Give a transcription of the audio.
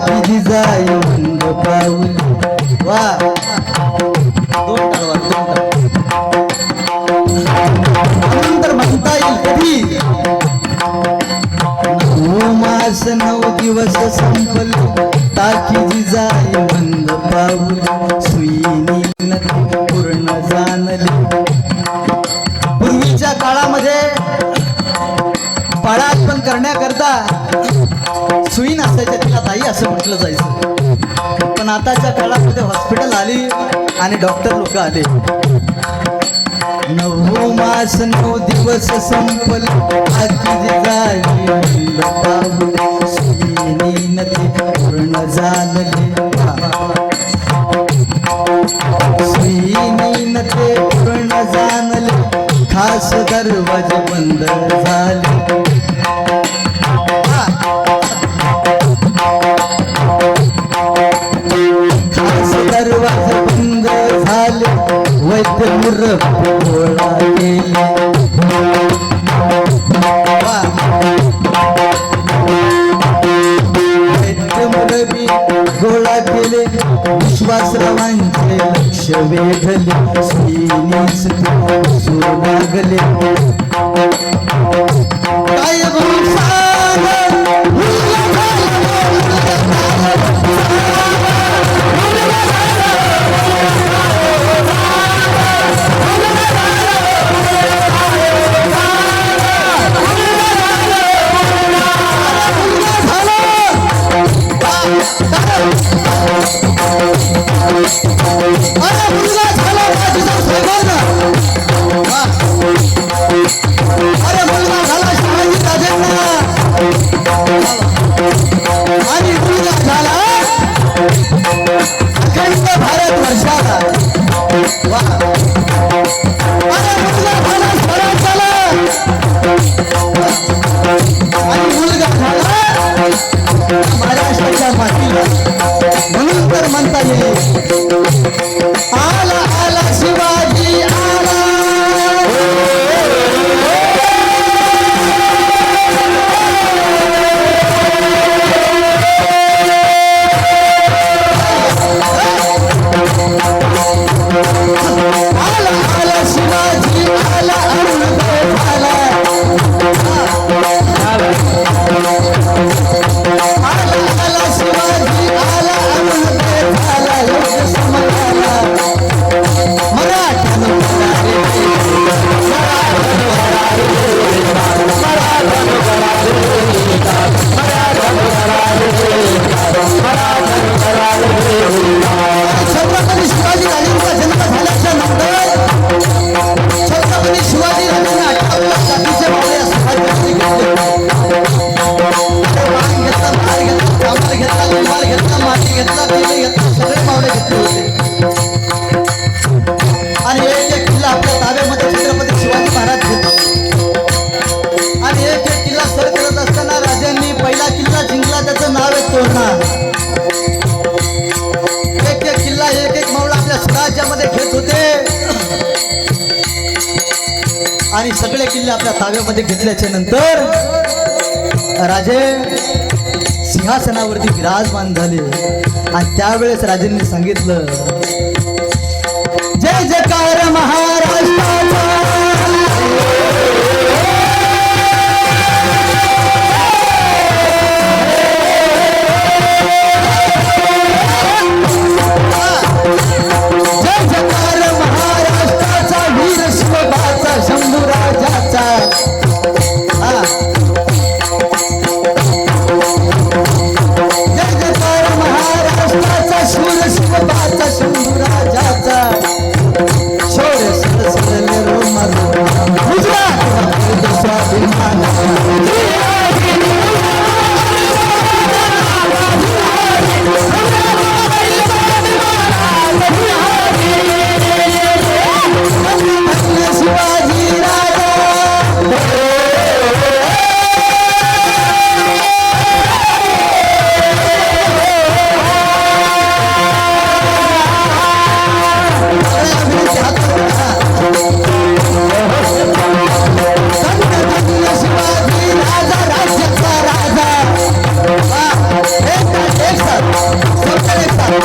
ताकी जाई मंद पाऊल वा नंतर म्हणता येईल कधी 9 मास 9 दिवस संपले ताकी जाई मंद पाऊल सुईनी नदी पूर्ण जाणले पूर्वीच्या काळामध्ये बाळातपण करण्याकरता सुई नसायच्या तिला ताई असं म्हटलं जायचं पण आताच्या काळामध्ये हॉस्पिटल आली आणि डॉक्टर लोक आले 9 मास 9 दिवस संपले ताकी जाई मंद पाऊल सुईनी नदी पूर्ण जाणले सुईनी नदी पूर्ण जाणले खास दरवाजे बंद झाले खास दरवाजे बंद झाले वैद्य मुरब गोळा केले वैद्य मुरबी गोळा केले विश्वासरावांचे लक्ष वेधले सुईनीच सूर लागले काय महाराष्ट्राच्या मातीला म्हणून तर म्हणता येईल आला आला शिवाजी आला आला आला शिवाजी आला छत्रपती शिवाजी राजांचा जन्म झाल्याच्या नंतर छत्रपती शिवाजी राजांना 58 जातीचे मावळे समाजामध्ये घेतले सगळे मावळे घेतले होते आणि एक एक किल्ला आपल्या ताब्यामध्ये छत्रपती शिवाजी महाराज घेतले आणि एक एक किल्ला सर करत असताना राजांनी पहिला किल्ला जिंकला त्याचं नाव आहे तोरणा एक एक किल्ला एक एक मावळा आपल्या स्वराज्यामध्ये घेत होते आणि सगळे किल्ले आपल्या ताब्यामध्ये घेतल्याच्या नंतर राजे सिंहासनावरती विराजमान झाले आणि त्यावेळेस राजांनी सांगितलं जय जयकार महाराष्ट्राचा जय जयकार महाराष्ट्राचा वीर शिवबाचा शंभू राजाचा जय जयकार महाराष्ट्राचा शूर शिवबाचा शंभू राजाचा शोर सरसरले कलेचा